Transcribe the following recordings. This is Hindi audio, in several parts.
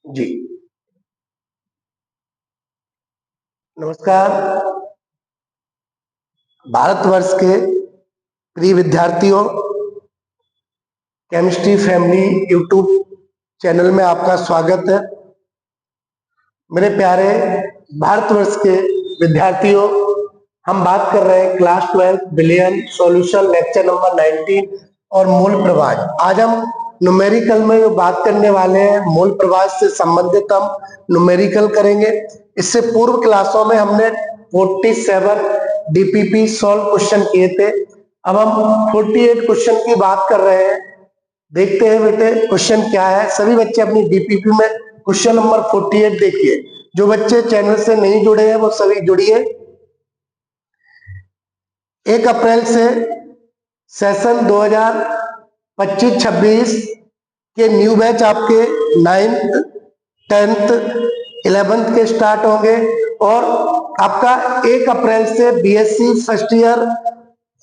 जी नमस्कार। भारतवर्ष के प्रिय विद्यार्थियों, केमिस्ट्री फैमिली यूट्यूब चैनल में आपका स्वागत है। मेरे प्यारे भारतवर्ष के विद्यार्थियों, हम बात कर रहे हैं class 12 billion solution lecture number 19 और मूल प्रवाह। आज हम न्यूमेरिकल में जो बात करने वाले हैं, मूल प्रवाह से संबंधित हम न्यूमेरिकल करेंगे। इससे पूर्व क्लासों में हमने 47 डीपीपी सॉल्व क्वेश्चन किए थे। अब हम 48 क्वेश्चन की बात कर रहे हैं। देखते हैं बेटे क्वेश्चन क्या है। सभी बच्चे अपनी डीपीपी में क्वेश्चन नंबर 48 देखिए। जो बच्चे चैनल से नहीं जुड़े हैं वो सभी जुड़िए। 1 अप्रैल से सेशन 2025-26 के न्यू बैच आपके 9th 10th 11th के स्टार्ट होंगे और आपका 1 अप्रैल से बीएससी फर्स्ट ईयर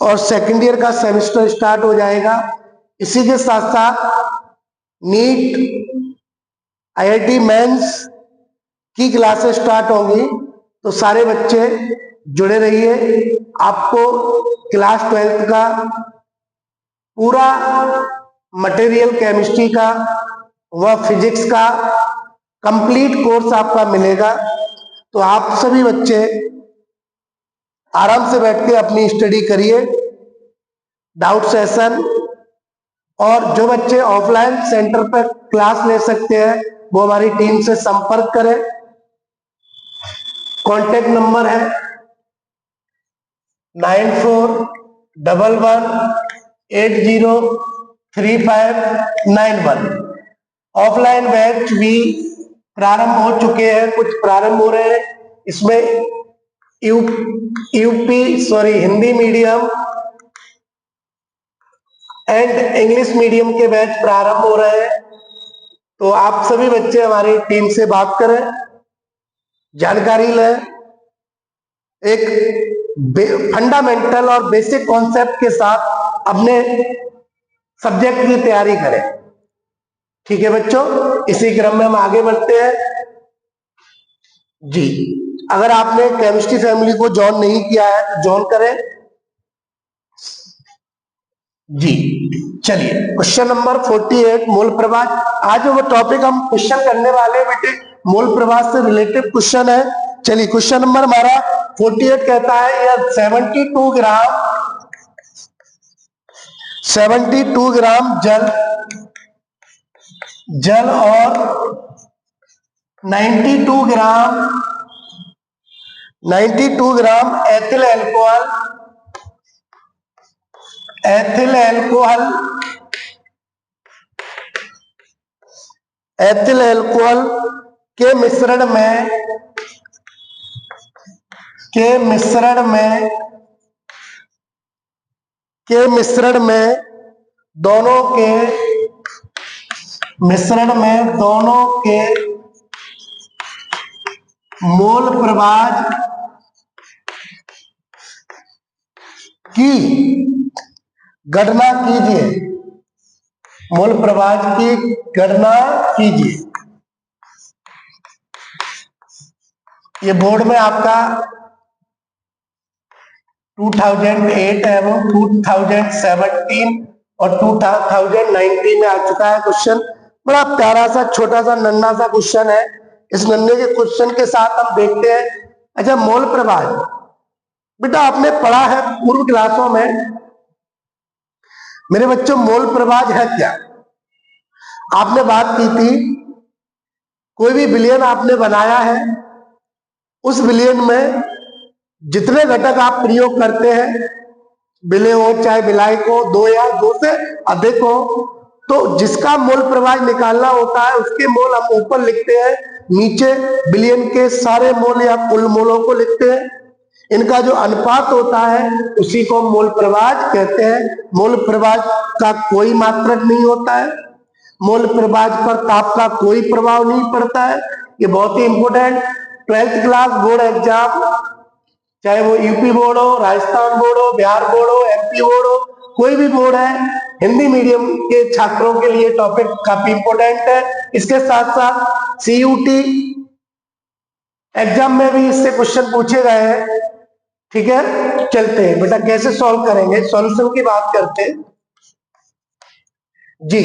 और सेकंड ईयर का सेमेस्टर स्टार्ट हो जाएगा। इसी के साथ साथ नीट आईआईटी मेंस की क्लासेस स्टार्ट होंगी, तो सारे बच्चे जुड़े रहिए। आपको क्लास 12th का पूरा मटेरियल केमिस्ट्री का व फिजिक्स का कंप्लीट कोर्स आपका मिलेगा। तो आप सभी बच्चे आराम से बैठ के अपनी स्टडी करिए, डाउट सेशन। और जो बच्चे ऑफलाइन सेंटर पर क्लास ले सकते हैं वो हमारी टीम से संपर्क करें। कॉन्टेक्ट नंबर है 9411803591। ऑफलाइन बैच भी प्रारंभ हो चुके हैं, कुछ प्रारंभ हो रहे हैं। इसमें Hindi medium and English medium के बैच प्रारंभ हो रहे हैं। तो आप सभी बच्चे हमारी टीम से बात करें, जानकारी लें, एक फंडामेंटल और बेसिक कॉन्सेप्ट के साथ अपने सब्जेक्ट की तैयारी करें। ठीक है बच्चों, इसी क्रम में हम आगे बढ़ते हैं। जी, अगर आपने केमिस्ट्री फैमिली को ज्वाइन नहीं किया है तो ज्वाइन करें। जी चलिए, क्वेश्चन नंबर 48 मूल प्रवाह। आज वो टॉपिक हम क्वेश्चन करने वाले बेटे मूल प्रवाह से रिलेटेड क्वेश्चन है। चलिए, क्वेश्चन नंबर हमारा 48 कहता है यह 72 ग्राम जल और 92 ग्राम एथिल अल्कोहल के मिश्रण में दोनों के मोल प्रवाह की गणना कीजिए। मोल प्रवाह की गणना कीजिए। ये बोर्ड में आपका 2008 एवं 2017 और 2019 में आ चुका है क्वेश्चन। बड़ा प्यारा सा छोटा सा नन्हा सा क्वेश्चन है। इस नन्हे के क्वेश्चन के साथ हम देखते हैं। अच्छा, मोल प्रवाह बेटा आपने पढ़ा है पूर्व क्लासों में। मेरे बच्चों, मोल प्रवाह है क्या? आपने बात की थी, कोई भी विलयन आपने बनाया है, उस विलयन में जितने घटक आप प्रयोग करते हैं, विलय हो चाहे विलायक हो, 2 या 2 से अधिक हो, तो जिसका मोल प्रवाह निकालना होता है उसके मोल हम ऊपर लिखते हैं, नीचे विलयन के सारे मोल या कुल मोलों को लिखते हैं। इनका जो अनुपात होता है उसी को मोल प्रवाह कहते हैं। मोल प्रवाह का कोई मात्रक नहीं होता है। मोल प्रवाह पर ताप का कोई प्रभाव नहीं पड़ता है। ये बहुत ही important 12th class board exam, चाहे वो यूपी बोर्ड हो, राजस्थान बोर्ड हो, बिहार बोर्ड हो, एमपी बोर्ड हो, कोई भी बोर्ड है, हिंदी मीडियम के छात्रों के लिए टॉपिक काफी इंपोर्टेंट है। इसके साथ साथ CUT एग्जाम में भी इससे क्वेश्चन पूछे गए हैं। ठीक है, चलते हैं बेटा कैसे सॉल्व करेंगे, सॉल्यूशन की बात करते हैं जी।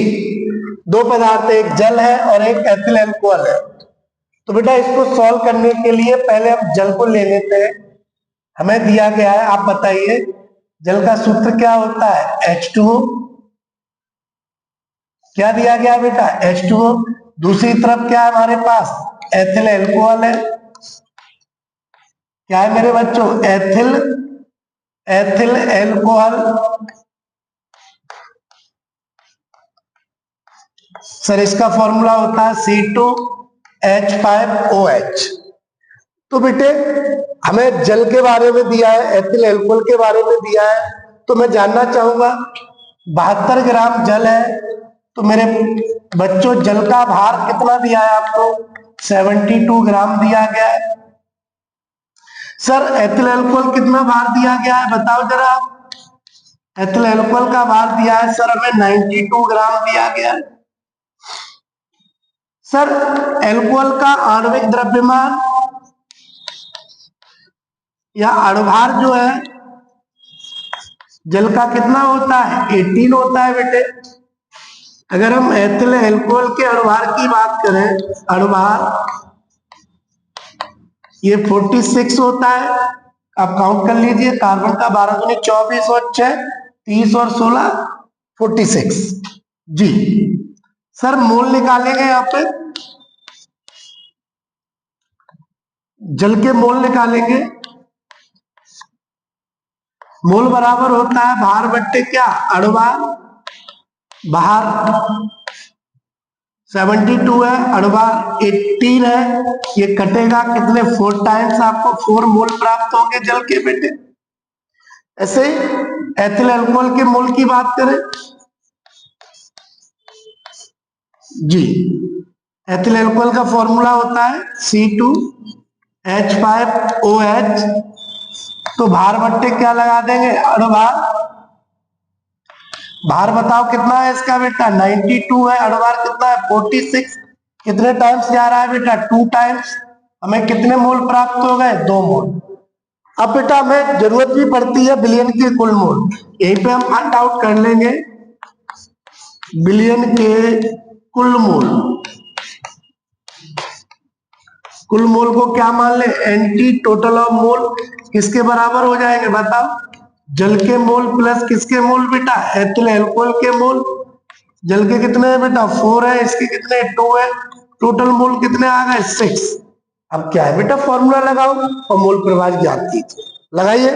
दो पदार्थ, एक जल है और एक एथिल अल्कोहल है। तो बेटा इसको सॉल्व करने के लिए पहले हम जल को ले लेते हैं। हमें दिया गया है, आप बताइए जल का सूत्र क्या होता है, H2O। क्या दिया गया बेटा, H2O। दूसरी तरफ क्या है हमारे पास, एथिल अल्कोहल है। क्या है मेरे बच्चों, एथिल अल्कोहल। सर इसका फॉर्मूला होता है C2H5OH। तो बेटे हमें जल के बारे में दिया है, एथिल अल्कोहल के बारे में दिया है, तो मैं जानना चाहूंगा 72 ग्राम जल है, तो मेरे बच्चों जल का भार कितना दिया है आपको, 72 ग्राम दिया गया है। सर एथिल अल्कोहल कितना भार दिया गया है बताओ जरा आप। एथिल अल्कोहल का भार दिया है सर हमें 92 ग्राम दिया गया है। सर अल्कोहल का आणविक द्रव्यमान या अणुभार जो है जल का कितना होता है, 18 होता है बेटे। अगर हम एथिल अल्कोहल के अणुभार की बात करें, अणुभार ये 46 होता है। आप काउंट कर लीजिए, कार्बन का 12 दूनी 24 और 6 30 और 16 46 जी। सर मोल निकालेंगे यहाँ पे, जल के मोल निकालेंगे। मोल बराबर होता है भार बट्टे क्या, अणुभार। भार 72 है, अणुभार 18 है, ये कटेगा कितने 4 टाइम्स, आपको 4 मोल प्राप्त होंगे जल के बेटे। ऐसे एथिल अल्कोहल के मोल की बात करें जी, एथिल अल्कोहल का फॉर्मूला होता है C2H5OH। तो भार बट्टे क्या लगा देंगे, अणुभार। भार बताओ कितना है इसका बेटा, 92 है, अणुभार कितना है 46। कितने टाइम्स जा रहा है बेटा, 2 टाइम्स। हमें कितने मोल प्राप्त हो गए, 2 मोल। अब बेटा हमें जरूरत भी पड़ती है बिलियन के कुल मोल, यहीं पे हम फाइंड आउट कर लेंगे बिलियन के कुल मोल। कुल मोल को क्या मान ले, एंटी टोटल ऑफ मोल किसके बराबर हो जाएंगे बताओ, जल के मोल प्लस किसके मोल बेटा, एथिल अल्कोहल के मोल। जल के कितने हैं बेटा, 4 है, इसके कितने 2 है, टोटल मोल कितने आ गए 6। अब क्या है बेटा, फॉर्मूला लगाओ और मोल प्रवाह ज्ञात कीजिए, लगाइए,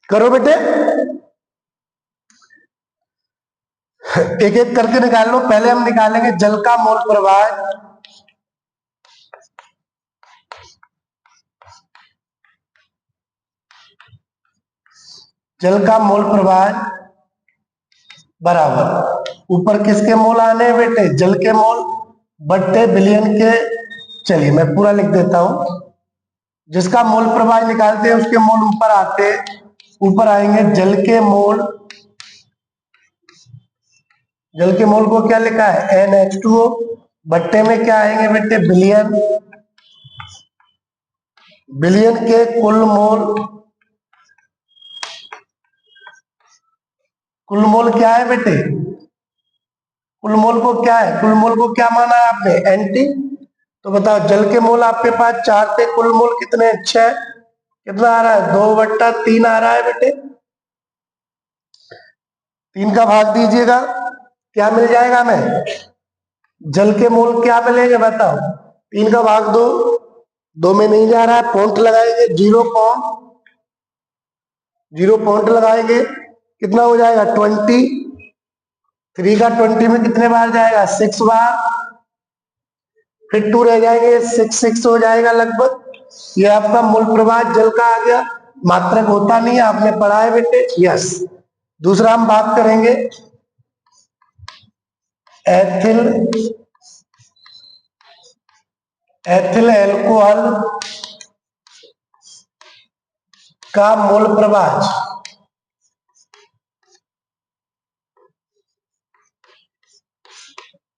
करो बेटे, एक एक करके निकाल लो। पहले हम निकालेंगे जल का मोल प्रवाह। जल का मोल प्रवाह बराबर ऊपर किसके मोल आने हैं बेटे, जल के मोल बट्टे बिलियन के। चलिए मैं पूरा लिख देता हूं, जिसका मोल प्रवाह निकालते हैं उसके मोल ऊपर आते, ऊपर आएंगे जल के मोल। जल के मोल को क्या लिखा है, NH2O। बट्टे में क्या आएंगे बेटे, बिलियन। बिलियन के कुल मोल। कुल मोल क्या है बेटे, कुल मोल को क्या है, कुल मोल को क्या माना है आपने, एंटी। तो बताओ जल के मोल आपके पास 4 थे, कुल मोल कितने 6। कितना आ रहा है, 2/3 आ रहा है बेटे। 3 का भाग दीजिएगा, क्या मिल जाएगा हमें, जल के मोल क्या मिलेंगे बताओ, 3 का भाग 2, 2 में नहीं जा रहा है, पॉइंट लगाएंगे, 0 पॉइंट लगाएंगे, कितना हो जाएगा 20। 3 का 20 में कितने बार जाएगा, 6 बार। फिर 2 रह जाएंगे, 6 हो जाएगा लगभग। ये आपका मूल प्रवाह जल का आ गया, मात्रक होता नहीं है, आपने पढ़ा है बेटे, यस। दूसरा हम बात करेंगे एथिल अल्कोहल का मोल प्रवाह।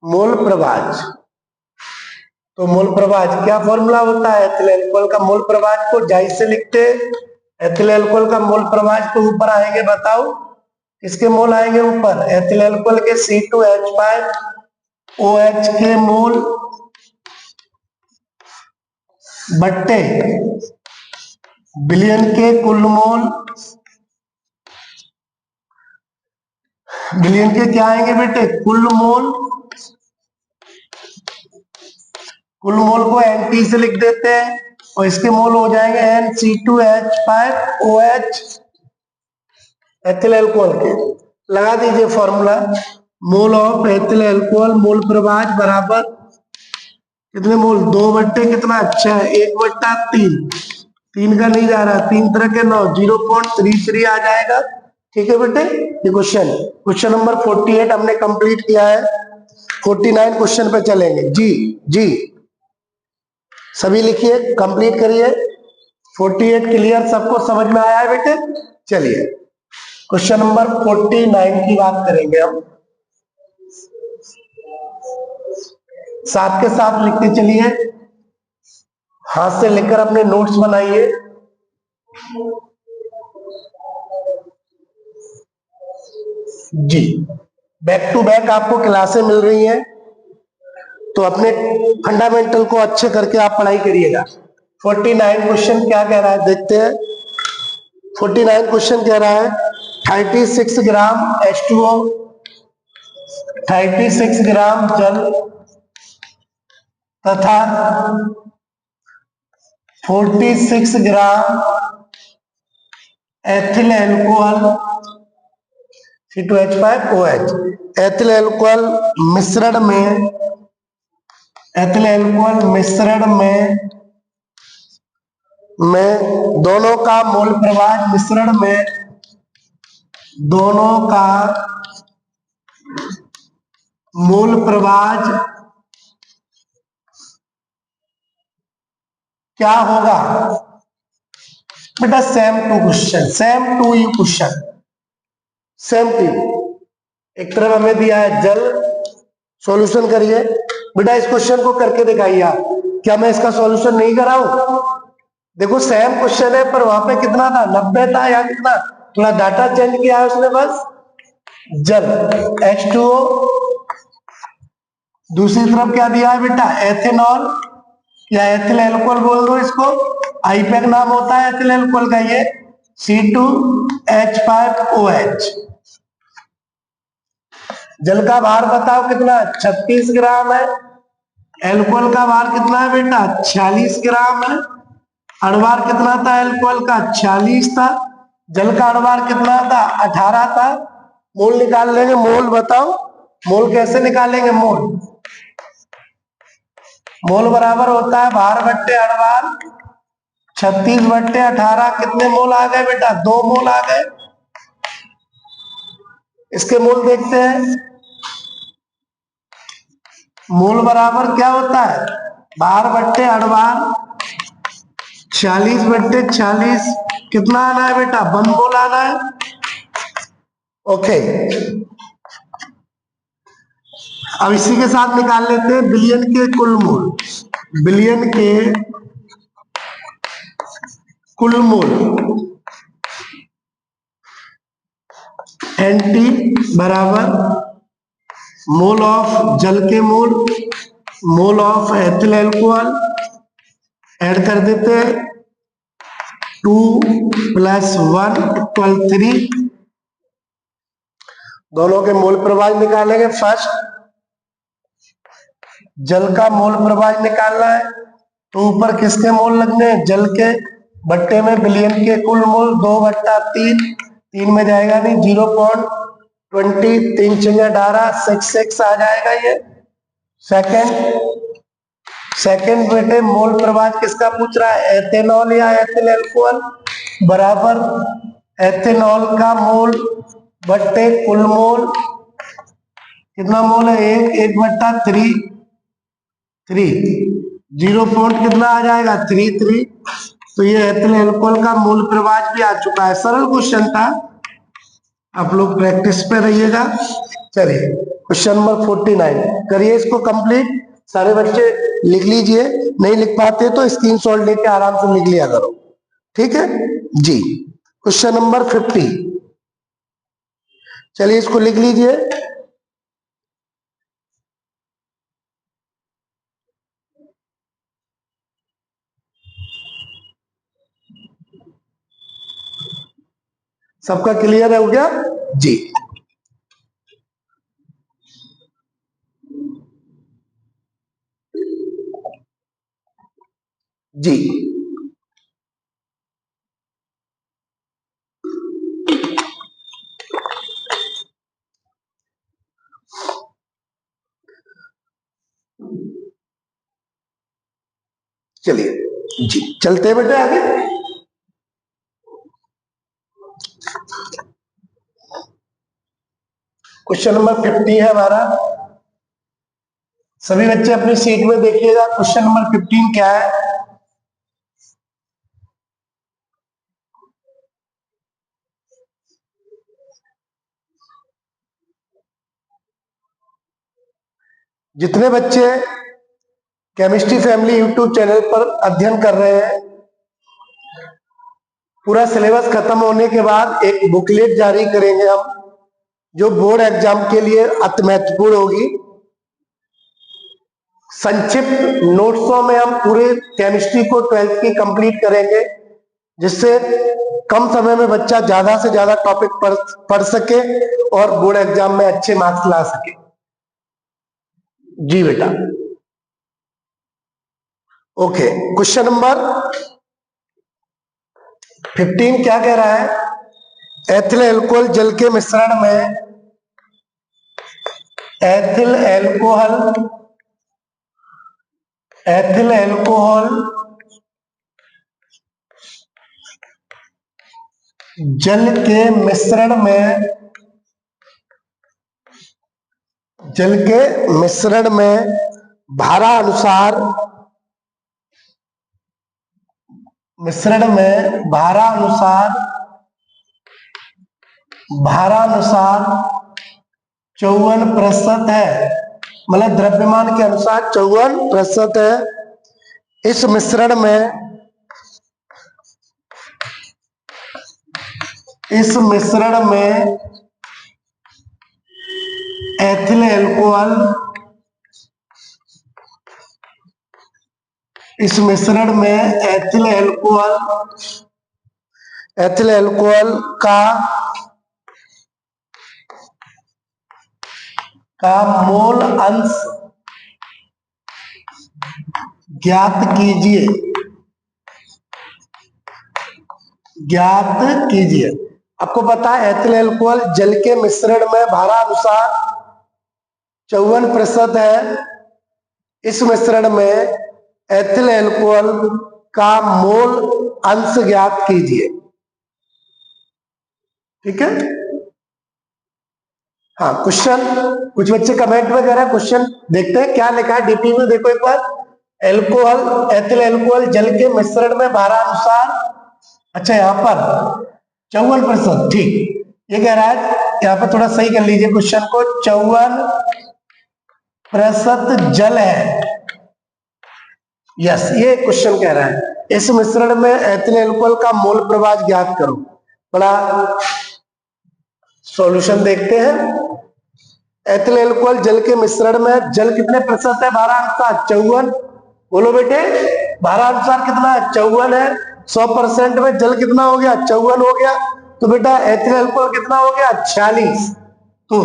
मोल प्रभाज। तो मोल प्रभाज क्या फॉर्मूला होता है? एथिल अल्कोहल का मोल प्रभाज को जाइज से लिखते हैं। एथिल अल्कोहल का मोल प्रभाज तो ऊपर आएंगे, बताओ किसके मोल आएंगे ऊपर? एथिल अल्कोहल के C2H5OH के मोल बट्टे विलयन के कुल मोल, विलयन के क्या आएंगे बेटे? कुल मोल। कुल मोल को NT से लिख देते हैं और इसके मोल हो जाएंगे NC2H5OH एथिल अल्कोहल के। लगा दीजिए formula, mole of ethyl alcohol mole प्रभाज बराबर कितने मोल? 2 बट्टे कितना? 6, 1/3। 3 का नहीं जा रहा, 3 तरह के 9, 0.33 आ जाएगा। ठीक है बेटे, ये क्वेश्चन नंबर 48 हमने कंप्लीट किया है। 49 क्वेश्चन पे चलेंगे। जी सभी लिखिए, कंप्लीट करिए। 48 क्लियर, सबको समझ में आया है बेटे? चलिए क्वेश्चन नंबर 49 की बात करेंगे हम। साथ के साथ लिखते चलिए, हाथ से लिखकर अपने नोट्स बनाइए। जी, बैक टू बैक आपको क्लासें मिल रही हैं, तो अपने फंडामेंटल को अच्छे करके आप पढ़ाई करिएगा। 49 क्वेश्चन क्या कह रहा है देखते हैं। 49 क्वेश्चन कह रहा है 36 ग्राम H2O, 36 ग्राम जल तथा 46 gram ethyl alcohol C2H5OH ethyl alcohol मिश्रण में दोनों का मोल प्रभाज, मिश्रण में दोनों का मोल प्रभाज क्या होगा? बेटा same to question, same to you question, same to. एक तरफ हमें दिया है जल, सॉल्यूशन करिए। बेटा इस क्वेश्चन को करके दिखाइए आप। क्या मैं इसका सॉल्यूशन नहीं कराऊं? देखो सेम क्वेश्चन है, पर वहां पे कितना था? 90 था, या कितना? थोड़ा डाटा चेंज किया है उसने बस। जल H2O, दूसरी तरफ क्या दिया है बेटा? एथेनॉल या एथिल अल्कोहल बोल दो इसको, आईपैक नाम होता है एथिल अल्कोहल का ये, C2H5OH। जल का भार बताओ कितना? 36 ग्राम है। अल्कोहल का भार कितना है बेटा? 46 ग्राम है। अणुभार कितना था अल्कोहल का? 46 था। जल का अणुभार कितना था? 18 था। मोल निकाल लेंगे, मोल बताओ, मोल कैसे निकालेंगे? मोल बराबर होता है भार बट्टे अणुभार। 36/18 कितने मोल आ गए बेटा? 2 मोल आ गए। इसके मोल देखते हैं। मोल बराबर क्या होता है? भार बट्टे अणुभार। 40/46 कितना आना है बेटा? 1 मोल आना है। ओके, अब इसी के साथ निकाल लेते हैं बिलियन के कुल मोल। बिलियन के कुल मोल NT बराबर मोल ऑफ जल के मोल ऑफ एथिल अल्कोहल, ऐड कर देते हैं 2 + 1 = 3। दोनों के मोल प्रभाज निकालेंगे। फर्स्ट जल का मोल प्रभाज निकालना है, तो ऊपर किसके मोल लगने हैं? जल के, बट्टे में बिलियन के कुल मोल 2/3, 3 में जाएगा नहीं, 0.20, 3 × 18, 66 आ जाएगा ये। सेकंड बेटे मोल प्रभाज किसका पूछ रहा है? एथेनॉल या एथिल अल्कोहल बराबर एथेनॉल का मोल बट्टे कुल मोल। कितना मोल है? 1/3, 0 पॉइंट कितना आ जाएगा? 33। तो ये एथिल अल्कोहल का मोल प्रभाज भी आ चुका है। सरल क्वेश्चन था, आप लोग प्रैक्टिस पे रहिएगा। चलिए क्वेश्चन नंबर 49 करिए इसको कंप्लीट। सारे बच्चे लिख लीजिए, नहीं लिख पाते तो स्क्रीनशॉट लेके आराम से लिख लिया करो, ठीक है जी। क्वेश्चन नंबर 50, चलिए इसको लिख लीजिए। सबका क्लियर हो गया जी। जी चलिए जी, चलते हैं बेटे आगे। क्वेश्चन नंबर 50 है हमारा। सभी बच्चे अपनी सीट में देखिएगा, क्वेश्चन नंबर 15 क्या है। जितने बच्चे केमिस्ट्री फैमिली यूट्यूब चैनल पर अध्ययन कर रहे हैं, पूरा सिलेबस खत्म होने के बाद एक बुकलेट जारी करेंगे हम, जो बोर्ड एग्जाम के लिए अति महत्वपूर्ण होगी। संक्षिप्त नोट्सों में हम पूरे केमिस्ट्री को 12th की कंप्लीट करेंगे, जिससे कम समय में बच्चा ज्यादा से ज्यादा टॉपिक पढ़ सके और बोर्ड एग्जाम में अच्छे मार्क्स ला सके। जी बेटा, ओके। क्वेश्चन नंबर 15 क्या कह रहा है। एथिल एल्कोहल जल के मिश्रण में, एथिल एल्कोहल जल के मिश्रण में, भारानुसार भारानुसार 54% है, मतलब द्रव्यमान के अनुसार 54% है। इस मिश्रण में एथिल एल्कोहल, एथिल एल्कोहल का मोल अंश ज्ञात कीजिए। आपको पता है एथिल एल्कोहल जल के मिश्रण में भारानुसार 54% है। इस मिश्रण में एथिल एल्कोहल का मोल अंश ज्ञात कीजिए, ठीक है। हाँ, क्वेश्चन कुछ बच्चे कमेंट में कह रहे हैं, क्वेश्चन देखते हैं क्या लिखा है डीपी में, देखो एक बार। एथिल एल्कोहल जल के मिश्रण में भारानुसार, अच्छा यहाँ पर 54%, ठीक। ये कह रहा है, यहाँ पर थोड़ा सही कर लीजिए क्वेश्चन को, 54% जल है। यस, ये क्वेश्चन कह रहा है इस मिश्रण में एथिल एल्कोहल का मोल प्रवाह ज्ञात करो। बड़ा सॉल्यूशन देखते हैं। एथिल एल्कोहल जल के मिश्रण में, जल कितने प्रतिशत है, भारानुसार 54। बोलो बेटे, भारानुसार कितना है, 54 है। 100% में जल कितना हो गया, 54 हो गया। तो बेटा एथिल एल्कोहल कितना हो गया, 46। तो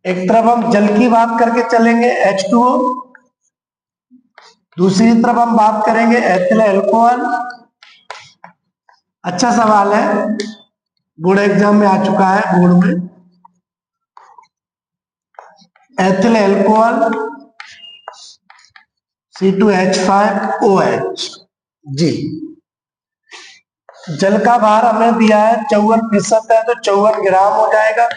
एक तरफ हम जल की बात करके चलेंगे H2O, दूसरी तरफ हम बात करेंगे एथिल एल्कोहल। अच्छा सवाल है, बोर्ड एग्जाम में आ चुका है, बोर्ड में। एथिल एल्कोहल C2H5OH, जी। जल का भार हमें दिया है 54% है, तो 54 ग्राम हो जाएगा।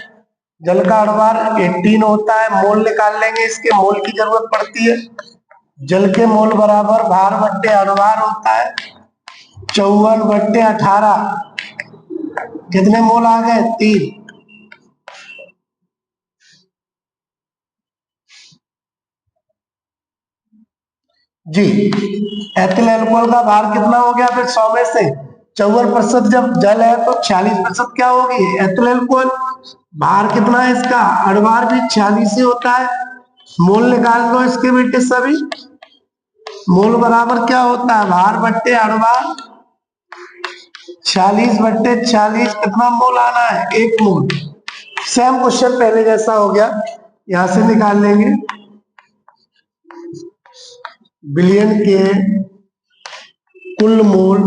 जल का अणुभार 18 होता है, मोल निकाल लेंगे, इसके मोल की जरूरत पड़ती है। जल के मोल बराबर भार बट्टे अणुभार होता है, 54/18। कितने मोल आ गए, 3। जी। एथिल अल्कोहल का भार कितना हो गया फिर 100 में से 54%, जब जल है तो 46% क्या होगी एथिल अल्कोहल। भार कितना है इसका, अणुभार भी 46 ही होता है। मोल निकाल दो इसके बेटे सभी। मोल बराबर क्या होता है, भार बट्टे अणुभार, 46/46 कितना मोल आना है, 1 मोल। सेम क्वेश्चन पहले जैसा हो गया, यहां से निकाल लेंगे। बिलियन के कुल मोल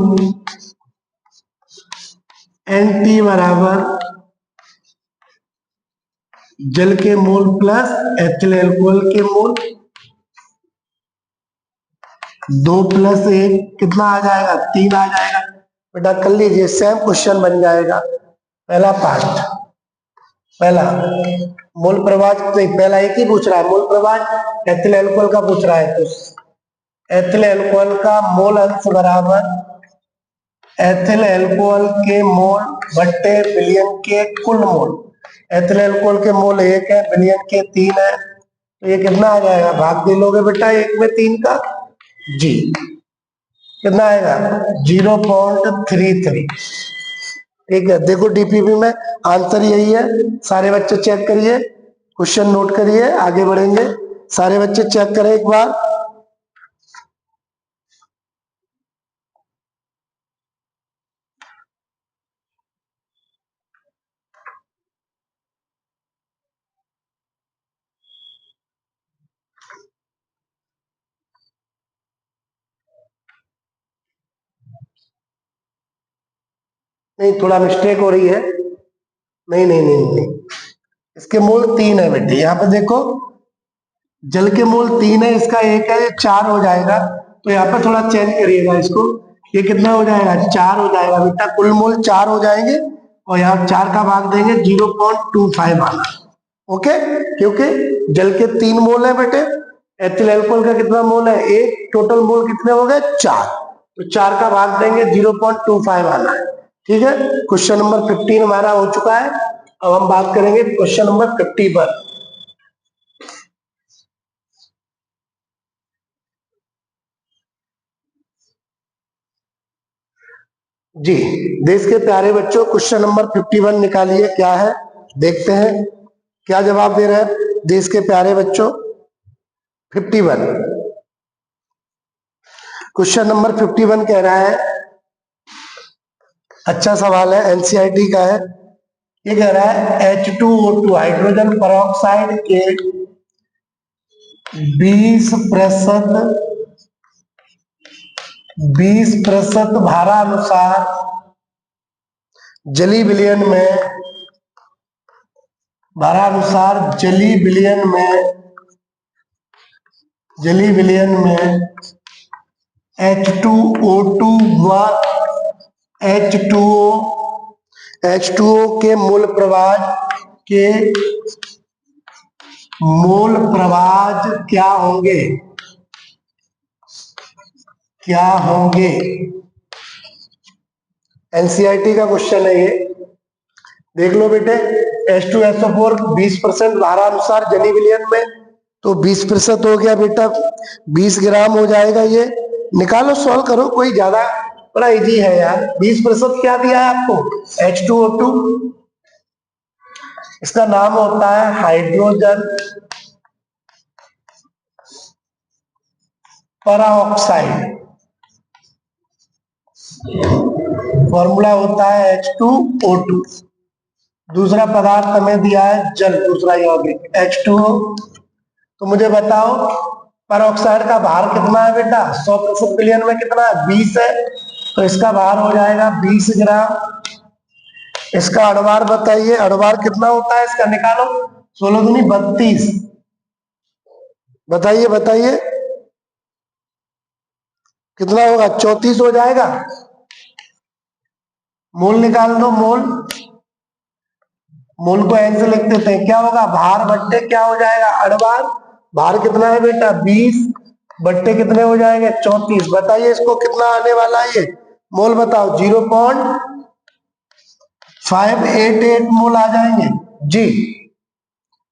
NT बराबर जल के मोल प्लस एथिल अल्कोहल के मोल, 2 + 1 कितना आ जाएगा, 3 आ जाएगा। बेटा कर लीजिए, सेम क्वेश्चन बन जाएगा। पहला पार्ट, पहला मोल प्रवाह नहीं, पहला एक ही पूछ रहा है, मोल प्रवाह एथिल अल्कोहल का पूछ रहा है, तो एथिल अल्कोहल का मोल अंश बराबर एथिल अल्कोहल के मोल बट्टे बिलियन के कुल मोल। एथिल अल्कोहल के मोल 1 है, बिलियन के 3 है, तो ये कितना आ जाएगा, भाग दे लोगे बेटा 1 में 3 का। जी कितना आएगा, 0.33। ठीक है, देखो डीपीपी में आंसर यही है। सारे बच्चे चेक करिए, क्वेश्चन नोट करिए, आगे बढ़ेंगे। सारे बच्चे चेक करें एक बार। नहीं, थोड़ा मिस्टेक हो रही है। नहीं नहीं नहीं नहीं, इसके मोल 3 है बेटे, यहाँ पे देखो जल के मोल 3 है, इसका 1 है, ये 4 हो जाएगा। तो यहाँ पे थोड़ा चेंज करिएगा इसको, ये कितना हो जाएगा, 4 हो जाएगा बेटा, कुल मोल 4 हो जाएंगे, और यहाँ 4 का भाग देंगे, 0.25 आना। ओके, क्योंकि जल के 3 मोल है बेटे, एथिल अल्कोहल का कितना मोल है, 1, टोटल मोल कितने हो गए 4, तो 4 का भाग देंगे, 0.25 आना है। ठीक है, क्वेश्चन नंबर 15 हमारा हो चुका है। अब हम बात करेंगे क्वेश्चन नंबर 50 पर। जी, देश के प्यारे बच्चों, क्वेश्चन नंबर 51 निकालिए, क्या है देखते हैं, क्या जवाब दे रहे हैं देश के प्यारे बच्चों। 51 क्वेश्चन नंबर 51 कह रहा है, अच्छा सवाल है, एनसीईआरटी का है। ये कह रहा है H2O2 हाइड्रोजन परऑक्साइड के 20% भारानुसार जली विलयन में, जली विलयन में H2O2 व H2O के मोल प्रवाह क्या होंगे। एनसीईआरटी का क्वेश्चन है ये, देख लो बेटे। H2SO4 20% भारानुसार जली विलयन में, तो 20% हो गया बेटा, 20 ग्राम हो जाएगा। ये निकालो, सॉल्व करो, कोई ज्यादा बड़ा इजी है यार। 20% क्या दिया है आपको, H2O2, इसका नाम होता है हाइड्रोजन परऑक्साइड, फॉर्मूला होता है H2O2। दूसरा पदार्थ हमें दिया है जल, दूसरा यौगिक H2O। तो मुझे बताओ परऑक्साइड का भार कितना है बेटा, 100% विलयन में कितना है, 20 है, तो इसका भार हो जाएगा 20 ग्राम। इसका अणुभार बताइए, अणुभार कितना होता है इसका, निकालो, 16 दूनी 32, बताइए बताइए कितना होगा, 34 हो जाएगा। मोल निकाल दो, मोल को एन से लिख देते हैं, क्या होगा, भार बट्टे क्या हो जाएगा, अणुभार। भार कितना है बेटा 20, बट्टे कितने हो जाएंगे 34। बताइए इसको कितना आने वाला है, ये मोल बताओ, 0.588 मोल आ जाएंगे। जी,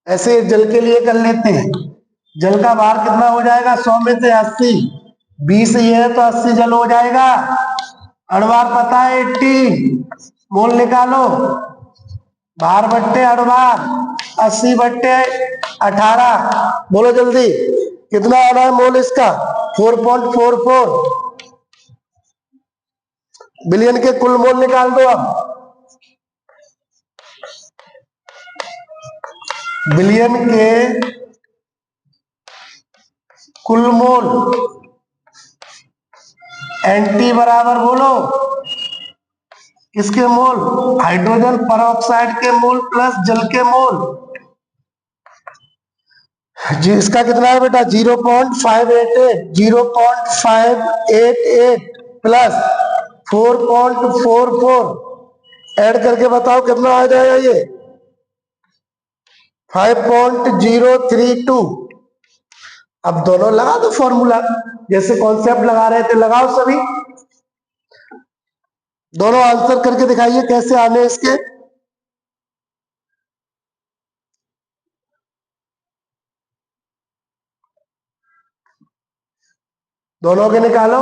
ऐसे जल के लिए कर लेते हैं। जल का भार कितना हो जाएगा, 100 में से 80, 20 ये है तो 80 जल हो जाएगा। अणुभार पता है 18, मोल निकालो। भार बट्टे अणुभार 80 बट्टे 18, बोलो जल्दी कितना आ रहा है मोल इसका? 4.44। बिलियन के कुल मोल निकाल दो अब। बिलियन के कुल मोल एनटी बराबर बोलो किसके मोल? हाइड्रोजन परऑक्साइड के मोल प्लस जल के मोल। जी इसका कितना है बेटा? 0.588, 0.588 प्लस 4.44 ऐड करके बताओ कितना आ जाएगा ये? 5.032। अब दोनों लगा दो फॉर्मूला, जैसे कॉन्सेप्ट लगा रहे थे लगाओ सभी। दोनों आंसर करके दिखाइए कैसे आने इसके। दोनों के निकालो।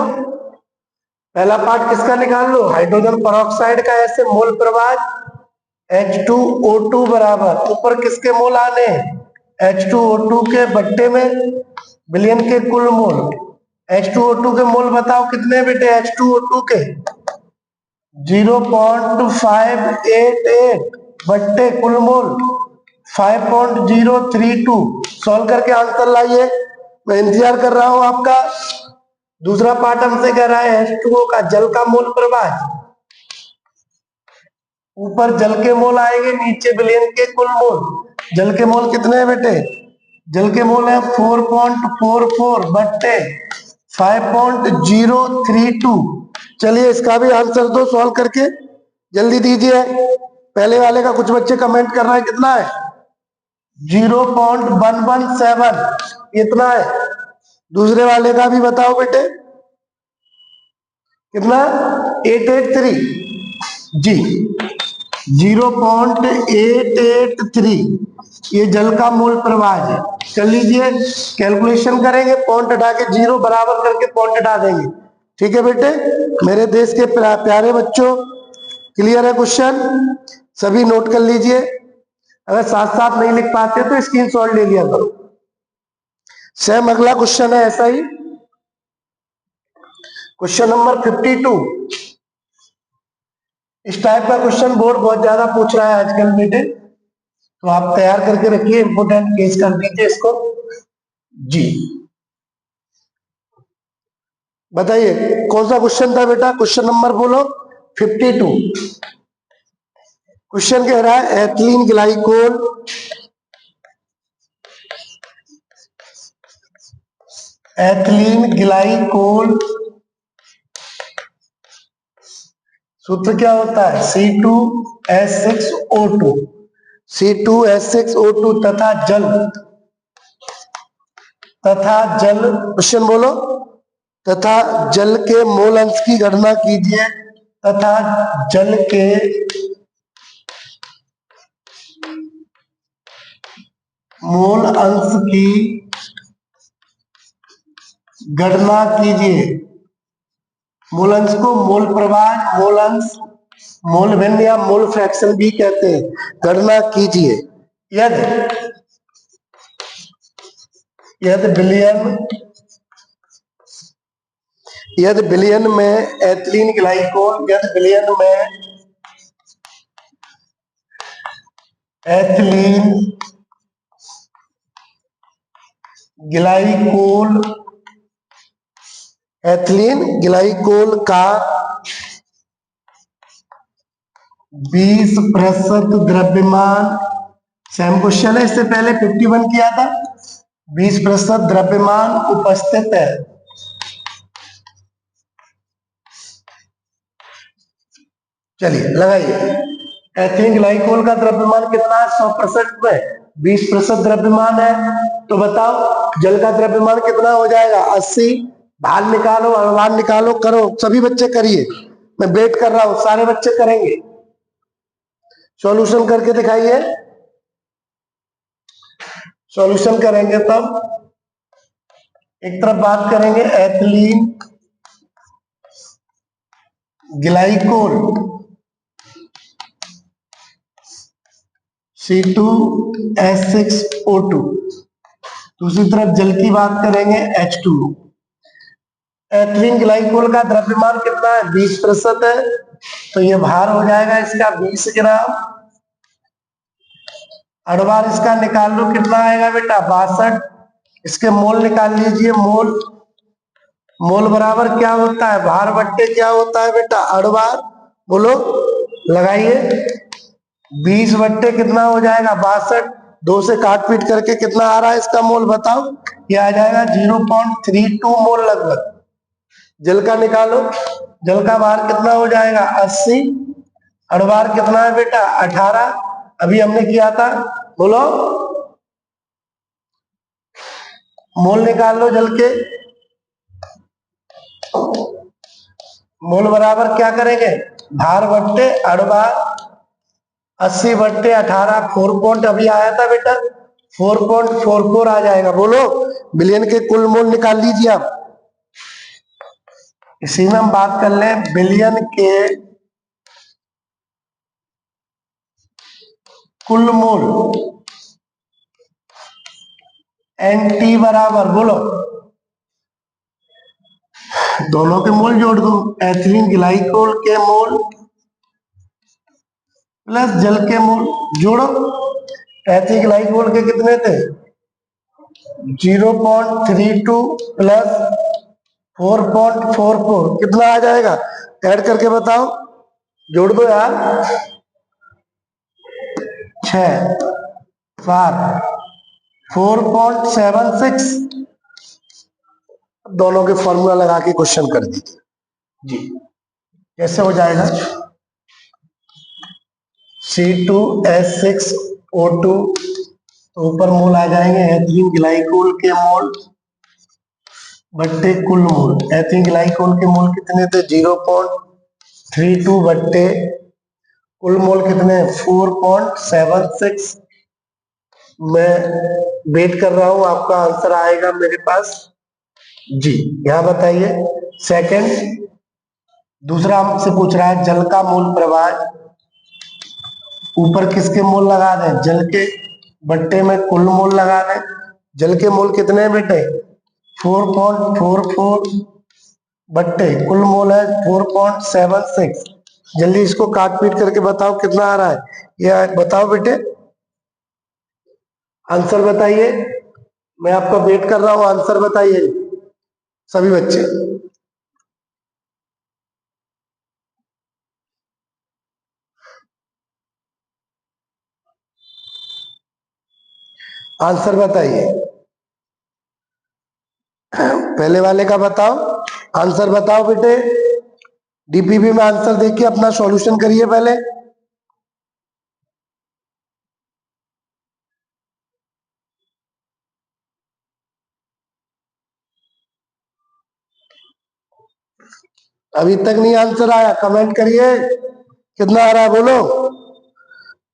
पहला पार्ट किसका निकाल लो? हाइड्रोजन परऑक्साइड का। ऐसे मोल प्रवाह H2O2 बराबर ऊपर किसके मोल आने? H2O2 के बट्टे में बिलियन के कुल मोल। H2O2 के मोल बताओ कितने बेटे? H2O2 के 0.588 बट्टे कुल मोल 5.032। सॉल्व करके आंसर लाइए, मैं इंतजार कर रहा हूं आपका। दूसरा पार्ट हमसे कह रहा है H2O का जल का मोल प्रवाह। ऊपर जल के मोल आएंगे, नीचे बिलियन के कुल मोल। जल के मोल कितने हैं बेटे? जल के मोल है 4.44 बट्टे 5.032। चलिए इसका भी आंसर दो सॉल्व करके, जल्दी दीजिए। पहले वाले का कुछ बच्चे कमेंट कर रहे हैं कितना है? 0.117 इतना है। दूसरे वाले का भी बताओ बेटे कितना? 883 जी, 0.883 ये जल का मोल प्रवाह है। कर लीजिए, कैलकुलेशन करेंगे, पॉइंट हटा के जीरो बराबर करके पॉइंट हटा देंगे। ठीक है बेटे, मेरे देश के प्यारे बच्चों, क्लियर है क्वेश्चन? सभी नोट कर लीजिए। अगर साथ साथ नहीं लिख पाते तो स्क्रीनशॉट ले लिया करो। सेम अगला क्वेश्चन है ऐसा ही, क्वेश्चन नंबर 52। इस टाइप का क्वेश्चन बोर्ड बहुत ज्यादा पूछ रहा है आजकल बेटे, तो आप तैयार करके रखिए, इंपोर्टेंट केस कर दीजिए इसको। जी बताइए कौन सा क्वेश्चन था बेटा? क्वेश्चन नंबर बोलो 52। क्वेश्चन कह रहा है एथिलीन ग्लाइकोल सूत्र क्या होता है? C2H6O2, C2H6O2 तथा जल क्वेश्चन बोलो, तथा जल के मोल अंश की गणना कीजिए, तथा जल के मोल अंश की गणना कीजिए। मोल अंश को मोल प्रवाह, मोल अंश, मोल भिन्न या मोल फ्रैक्शन भी कहते हैं। गणना कीजिए यदि बिलियन में एथिलीन ग्लाइकोल, यदि बिलियन में एथिलीन ग्लाइकोल का 20% द्रव्यमान, सेम क्वेश्चन है, इससे पहले 51 किया था। 20% द्रव्यमान उपस्थित है। चलिए लगाइए, एथिलीन ग्लाइकोल का द्रव्यमान कितना है? 100% में 20% द्रव्यमान है, तो बताओ जल का द्रव्यमान कितना हो जाएगा? 80। भार निकालो, अनुमान निकालो, करो सभी बच्चे करिए, मैं वेट कर रहा हूं, सारे बच्चे करेंगे। सॉल्यूशन करके दिखाइए, सॉल्यूशन करेंगे तब एक तरफ बात करेंगे एथिलीन ग्लाइकोल C2H6O2, दूसरी तरफ जल की बात करेंगे H2O। एथिलीन ग्लाइकोल का द्रव्यमान कितना है? 20% है, तो ये भार हो जाएगा इसका 20 ग्राम। अड़बार इसका निकाल लो, कितना आएगा बेटा? 62। इसके मोल निकाल लीजिए। मोल मोल बराबर क्या होता है? भार बट्टे क्या होता है बेटा? अड़बार। बोलो, लगाइए। 20 बट्टे कितना हो जाएगा? 62। 2 से काट पीट करके कितना आ रहा है इसका मोल बताओ? ये आ जाएगा 0.32 मोल लगभग। जल का निकालो। जल का भार कितना हो जाएगा? 80। अड़बार कितना है बेटा? 18। अभी हमने किया था, बोलो। मोल निकाल लो जल के। मोल बराबर क्या करेंगे? भार बट्टे अड़बार। 80 बट्टे 18, 4 पॉइंट अभी आया था बेटा, 4.44 आ जाएगा। बोलो, बिलियन के कुल मोल निकाल लीजिए आप। इसी में हम बात कर लें बिलियन के कुल मोल। NT बराबर, बोलो, दोनों के मोल जोड़ दो। एथिलीन ग्लाइकोल के मोल प्लस जल के मोल जोड़ो। एथिलीन ग्लाइकोल के कितने थे? 0.32 प्लस 4.44, कितना आ जाएगा? ऐड करके बताओ, जोड़ दो यार। 6 7 4.76। दोनों के फॉर्मूला लगा के क्वेश्चन कर दीजिए जी। कैसे हो जाएगा? C2H6O2, तो ऊपर मोल आ जाएंगे एथिलीन ग्लाइकोल के मोल बट्टे कुल मोल। एथिलीन ग्लाइकोल के मोल कितने थे? 0.32 बट्टे कुल मोल कितने? 4.76। मैं वेट कर रहा हूं, आपका आंसर आएगा मेरे पास जी। यहां बताइए। सेकंड, दूसरा हमसे पूछ रहा है जल का मूल प्रवाह। ऊपर किसके मोल लगा दें? जल के, बट्टे में कुल मोल लगा दें। जल के मोल कितने हैं बेटे? 4.44 बट्टे कुल मोल है 4.76। जल्दी इसको काट पीट करके बताओ कितना आ रहा है। ये बताओ बेटे, आंसर बताइए। मैं आपका वेट कर रहा हूं, आंसर बताइए सभी बच्चे। आंसर बताइए, पहले वाले का बताओ। आंसर बताओ बेटे, डीपीपी में आंसर देखिए, अपना सॉल्यूशन करिए पहले। अभी तक नहीं आंसर आया, कमेंट करिए कितना आ रहा है, बोलो।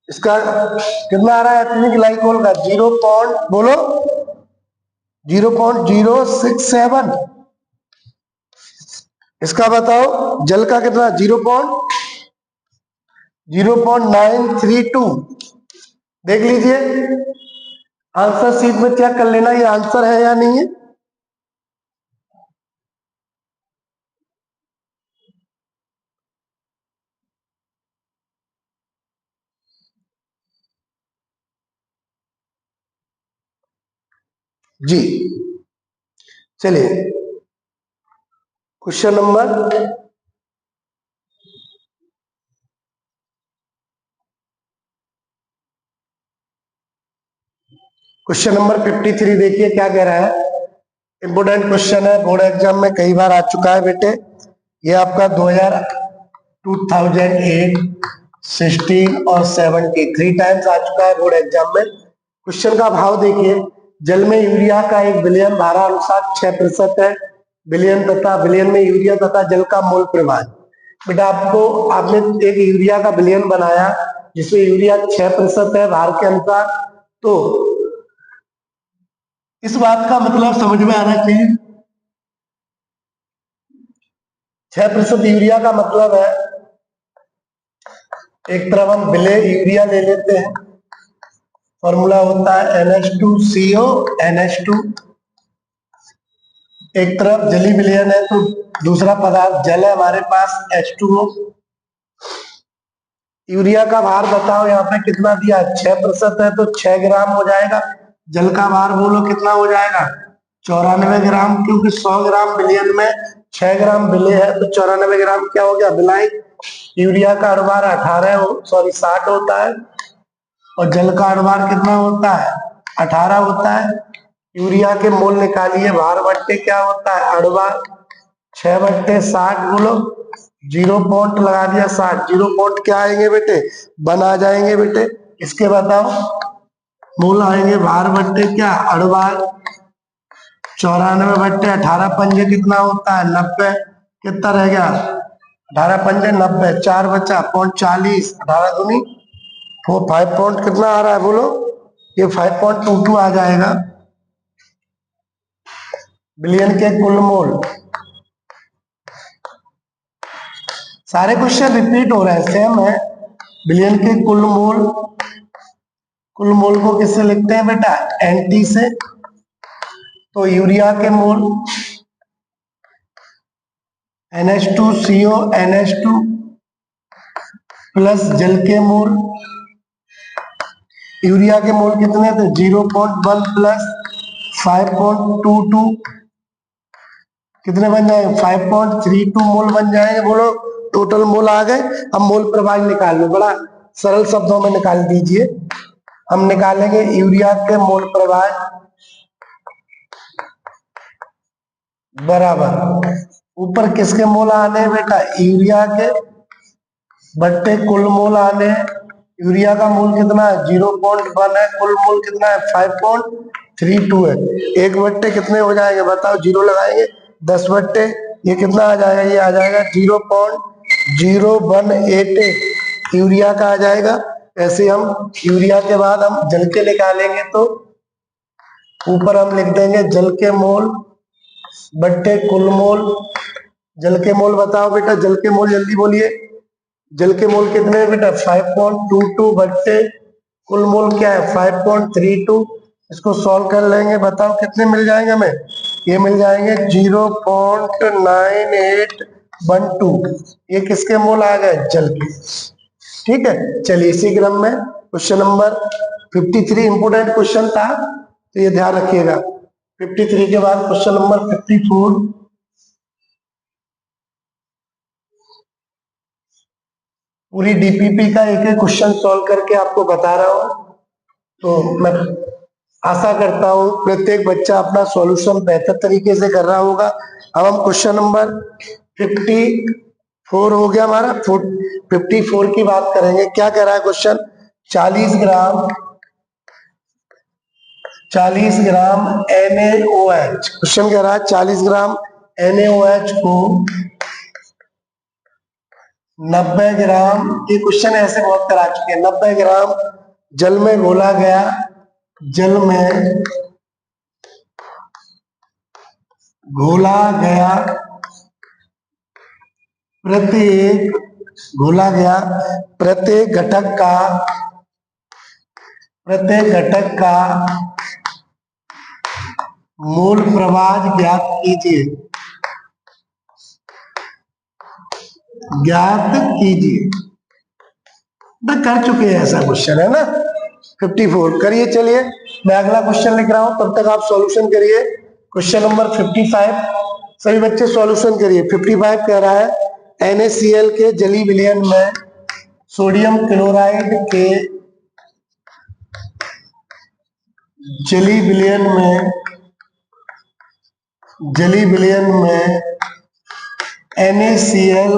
इसका कितना आ रहा है? एथिलीन ग्लाइकोल का 0 पॉइंट, बोलो, 0.067। इसका बताओ जल का कितना? 0.932। देख लीजिए, आंसर शीट में चेक कर लेना ये आंसर है या नहीं है। जी चलिए, क्वेश्चन नंबर क्वेश्चन नंबर 53 देखिए क्या कह रहा है। इंपोर्टेंट क्वेश्चन है, बोर्ड एग्जाम में कई बार आ चुका है बेटे। ये आपका 2008, 16 और 17 3 टाइम्स आ चुका है बोर्ड एग्जाम में। क्वेश्चन का भाव देखिए। जल में यूरिया का 1 बिलियन धारा अनुसार 6% है। बिलियन में यूरिया तथा जल का मोल प्रवाह। बेटा आपने एक यूरिया का बिलियन बनाया जिसमें यूरिया 6% है भार के अनुसार, तो इस बात का मतलब समझ में आना चाहिए। 6% यूरिया का मतलब है, एक तरफ हम बिले यूरिया ले लेते हैं, फॉर्मूला होता है NH2CO NH2। एक तरफ जली विलयन है तो दूसरा पदार्थ जल है हमारे पास H2O। यूरिया का भार बताओ यहाँ पे कितना दिया, 6% है तो 6 ग्राम हो जाएगा। जल का भार बोलो कितना हो जाएगा, 94 ग्राम, क्योंकि 100 ग्राम विलयन में 6 ग्राम विलय है तो 94 ग्राम क्या हो गया, विलायक। यूरिया का अणुभार 60 होता है और जल का अणुभार कितना होता है, 18 होता है। यूरिया के मोल निकालिए, भार बट्टे क्या होता है, अणुभार 6/60 बोलो, 0 पॉइंट लगा दिया 60, 0 पॉइंट क्या आएंगे बेटे, 1 आ जाएंगे बेटे। इसके बताओ मोल आएंगे, भार बट्टे क्या, अणुभार 94/18 पंजे कितना होता है, 90। कितना रह गया, 18 पंजे 90, 4 बचा, 40, 18 दूनी 5 पॉइंट कितना आ रहा है बोलो, ये 5.22 आ जाएगा बिलियन के कुल मोल। सारे क्वेश्चन रिपीट हो रहे हैं, सेम है। बिलियन के कुल मोल को किससे लिखते हैं बेटा, NT से। तो यूरिया के मोल NH2CO NH2 प्लस जल के मोल, यूरिया के मोल कितने थे, 0.1 प्लस 5.22 कितने बन जाएंगे, 5.32 मोल बन जाएंगे बोलो। टोटल मोल आ गए। अब मोल प्रवाह निकाल लो, बड़ा सरल शब्दों में निकाल दीजिए। हम निकालेंगे यूरिया के मोल प्रवाह बराबर ऊपर किसके मोल आने बेटा, यूरिया के बट्टे कुल मोल आने। यूरिया का मोल कितना है, 0.1 है, कुल मोल कितना है, 5.32 है। 1/, कितने हो जाएंगे बताओ, 0 लगाएंगे, 10/, ये कितना आ जाएगा, ये आ जाएगा 0.0188 यूरिया का आ जाएगा। ऐसे हम यूरिया के बाद हम जल के निकालेंगे तो ऊपर हम लिख देंगे जल के मोल बट्टे कुल मोल। जल के मोल बताओ बेटा, जल के मोल जल्दी बोलिए, जल के मोल कितने हैं बेटा, 5.22 बट्टे कुल मोल क्या है 5.32। इसको सॉल्व कर लेंगे, बताओ कितने मिल जाएंगे हमें, ये मिल जाएंगे 0.9812। ये किसके मोल आ गए, जल के। ठीक है, चलिए इसी क्रम में क्वेश्चन नंबर 53 इंपोर्टेंट क्वेश्चन था तो ये ध्यान रखिएगा। 53 के बाद क्वेश्चन नंबर 54, पूरी डीपीपी का एक एक क्वेश्चन सॉल्व करके आपको बता रहा हूं। तो मैं आशा करता हूं प्रत्येक बच्चा अपना सॉल्यूशन बेहतर तरीके से कर रहा होगा। अब हम क्वेश्चन नंबर 54 हो गया हमारा, 54 की बात करेंगे। क्या कह रहा है क्वेश्चन, 40 ग्राम NaOH, क्वेश्चन कह रहा है 40 ग्राम NaOH को 90 ग्राम, ये क्वेश्चन ऐसे बहुत करा चुके हैं, 90 ग्राम जल में घोला गया, जल में घोला गया प्रत्येक घटक का मोल प्रवाह ज्ञात कीजिए। कर चुके हैं, ऐसा क्वेश्चन है ना 54। करिए, चलिए मैं अगला क्वेश्चन लिख रहा हूं, तब तक आप सॉल्यूशन करिए। क्वेश्चन नंबर 55, सभी बच्चे सॉल्यूशन करिए। 55 कह रहा है NaCl के जली विलयन में सोडियम क्लोराइड के जली विलयन में NaCl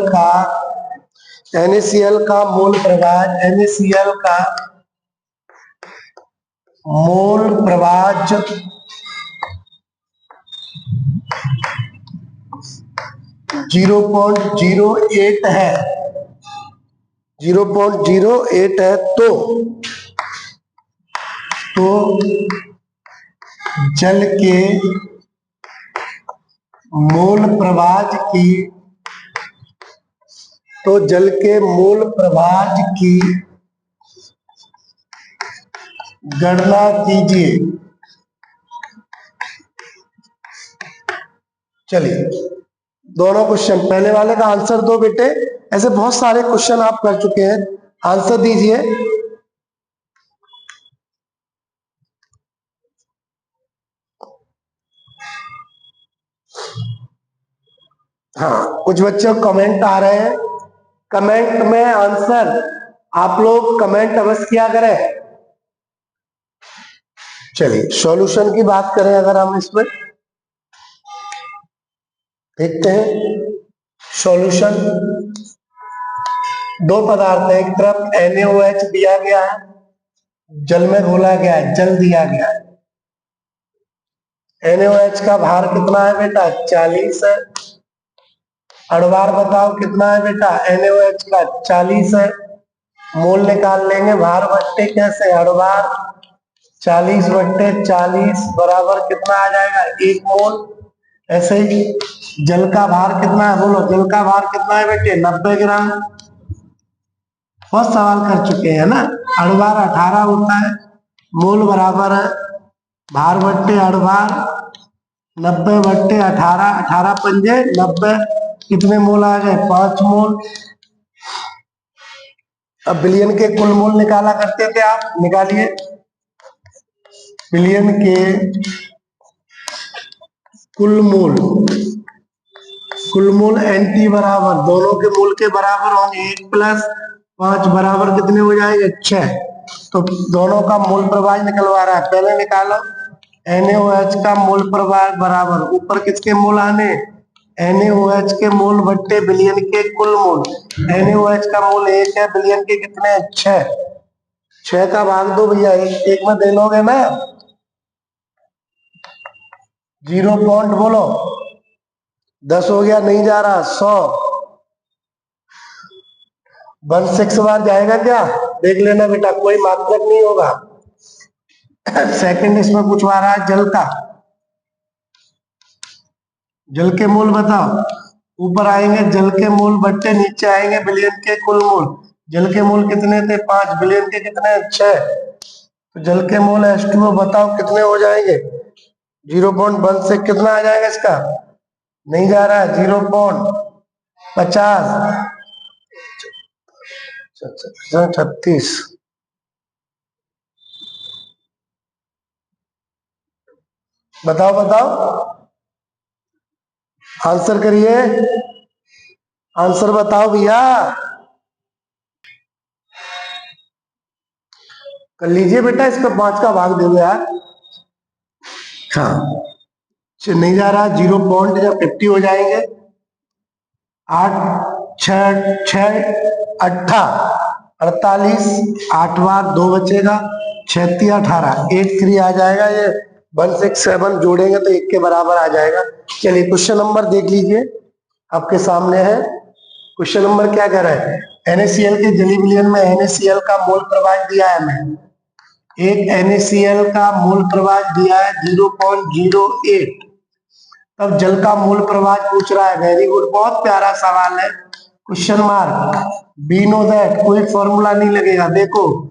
का मोल प्रवाह 0.08 है, 0.08 है। तो जल के मूल प्रवाह की, तो जल के मूल प्रवाह की गणना कीजिए। चलिए दोनों क्वेश्चन, पहले वाले का आंसर दो बेटे। ऐसे बहुत सारे क्वेश्चन आप कर चुके हैं, आंसर दीजिए। हाँ, कुछ बच्चों कमेंट आ रहे हैं, कमेंट में आंसर आप लोग कमेंट अवश्य किया करें। चलिए सॉल्यूशन की बात करें अगर हम इसमें देखते हैं सॉल्यूशन। दो पदार्थ है, एक तरफ NaOH दिया गया है, जल में घोला गया है, जल दिया गया है। NaOH का भार कितना है बेटा? 40 है। अणुभार बताओ कितना है बेटा? NaOH का 40 है। मोल निकाल लेंगे, भार बट्टे कैसे? अणुभार 40/40 बराबर कितना आ जाएगा? 1 मोल। ऐसे ही जल का भार कितना है? बोलो, जल का भार कितना है बेटे? 90 ग्राम। बहुत सवाल कर चुके हैं ना। अणुभार 18 होता है, मोल बराबर है भार बट्टे अणुभार, 90/18, 18 पंजे 90, कितने मोल आ गए? 5 मोल। अब बिलियन के कुल मोल निकाला करते थे आप, निकालिए। बिलियन के कुल मोल, कुल मोल NT बराबर, दोनों के मूल के बराबर होंगे, 1 + 5 बराबर कितने हो जाएंगे? 6। तो दोनों का मूल प्रवाह निकलवा रहा है, पहले निकालो। NaOH का मूल प्रवाह बराबर, ऊपर किसके मूल आने? NaOH के मूल बट्टे बिलियन के कुल मूल। NaOH का मूल 1 है, बिलियन के कितने? 6। 6 का भाग दो भैया, एक में दे लोगे ना। 0 पॉइंट बोलो, 10 हो गया, नहीं जा रहा। 100 16 बार जाएगा क्या? देख लेना बेटा, कोई मात्रक नहीं होगा। सेकंड इसमें पूछवा रहा है जल का, जल के मूल बताओ। ऊपर आएंगे जल के मूल बट्टे, नीचे आएंगे बिलियन के कुल मूल। जल के मूल कितने थे? 5, बिलियन के कितने? 6। तो जल के मूल H2O बताओ कितने हो जाएंगे? 0.16 कितना आ जाएगा इसका? नहीं जा रहा है, 0.50, 36। बताओ बताओ, आंसर करिए, आंसर बताओ भैया, कर लीजिए बेटा, इसका 5 का भाग दे दो यार। हाँ, नहीं जा रहा, 0.50 हो जाएंगे। 8 6 6 8 48, 8 बार 2 बचेगा, 36 18, 1 3 आ जाएगा। ये 167 जोड़ेंगे तो 1 के बराबर आ जाएगा। चलिए क्वेश्चन नंबर देख लीजिए, आपके सामने है। क्वेश्चन नंबर क्या कह रहा है? NaCl के जलीय विलयन में NaCl का मोल प्रवाह दिया है हमें। एक NaCl का मोल प्रवाह दिया है 0.08। तब जल का मूल प्रवाह पूछ रहा है। वेरी गुड, बहुत प्यारा सवाल है। Question mark, be know that, कोई फॉर्मूला नहीं लगेगा। देखो,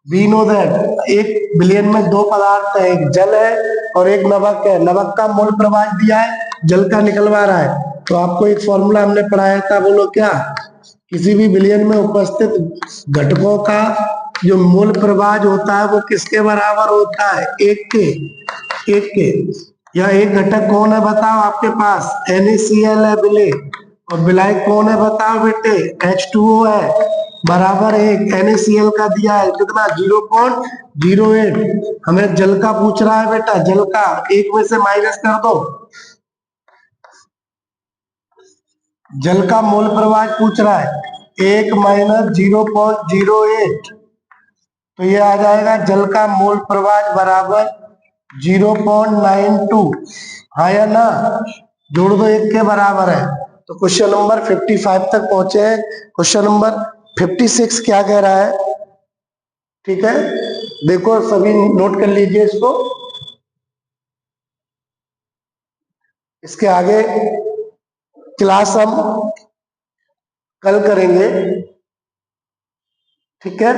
बी नो दैट, एक बिलियन में 2 पदार्थ है, एक जल है और एक नमक है। नमक का मूल प्रवाह दिया है, जल का निकलवा रहा है। तो आपको एक फॉर्मूला हमने पढ़ाया था, बोलो क्या? किसी भी बिलियन में उपस्थित घटकों का जो मूल प्रवाह होता है वो किसके बराबर होता है? 1 के। 1 के। यह एक घटक कौन है बताओ आपके पास? NaCl है बिले, और बिलाई कौन है बताओ बेटे? H2O है, बराबर 1। NaCl का दिया है कितना? 0.08। हमें जल का पूछ रहा है बेटा, जल का 1 में से माइनस कर दो। जल का मोल प्रवाह पूछ रहा है, 1 - 0.08, तो ये आ जाएगा जल का मोल प्रवाह बराबर 0.92। हाँ या ना? जोड़ दो, 1 के बराबर है। तो क्वेश्चन नंबर 55 तक पहुंचे हैं। क्वेश्चन नंबर 56 क्या कह रहा है? ठीक है, देखो सभी नोट कर लीजिए इसको। इसके आगे क्लास हम कल करेंगे, ठीक है।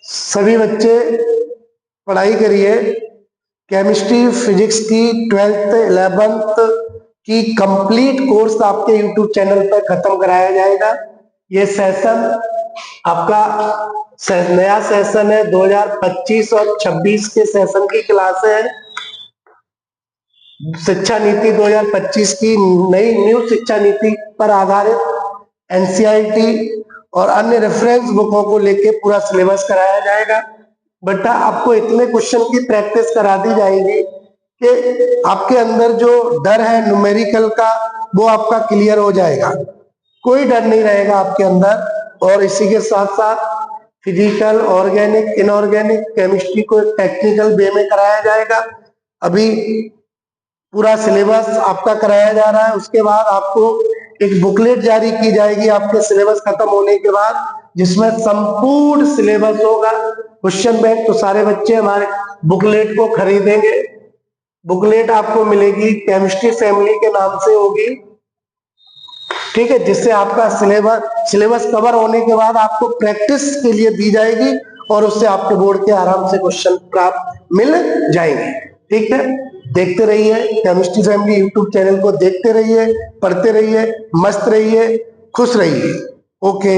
सभी बच्चे पढ़ाई करिए। केमिस्ट्री फिजिक्स की 12th 11th की कंप्लीट कोर्स आपके यूट्यूब चैनल पर खत्म कराया जाएगा। ये सेशन आपका नया सेशन है, 2025 और 26 के सेशन की क्लास है। शिक्षा नीति 2025 की नई न्यू शिक्षा नीति पर आधारित एनसीईआरटी और अन्य रेफरेंस बुकों को लेके पूरा सिलेबस कराया जाएगा। बेटा आपको इतने क्वेश्चन की प्रैक्टिस करा दी जाएगी कि आपके अंदर जो डर है न्यूमेरिकल का वो आपका क्लियर हो जाएगा, कोई डर नहीं रहेगा आपके अंदर। और इसी के साथ साथ फिजिकल, ऑर्गेनिक, इनऑर्गेनिक केमिस्ट्री को टेक्निकल वे में कराया जाएगा। अभी पूरा सिलेबस आपका कराया जा रहा है। उसके बाद आपको एक बुकलेट जारी की जाएगी आपके सिलेबस खत्म होने के बाद, जिसमें संपूर्ण सिलेबस होगा, क्वेश्चन बैंक। तो सारे बच्चे हमारे बुकलेट को खरीदेंगे। बुकलेट आपको मिलेगी केमिस्ट्री फैमिली के नाम से होगी, ठीक है, जिससे आपका सिलेबस कवर होने के बाद आपको प्रैक्टिस के लिए दी जाएगी और उससे आपके बोर्ड के आराम से क्वेश्चन प्राप्त मिल जाएंगे, ठीक है। देखते रहिए केमिस्ट्री फैमिली यूट्यूब चैनल को, देखते रहिए, पढ़ते रहिए, मस्त रहिए, खुश रहिए। ओके।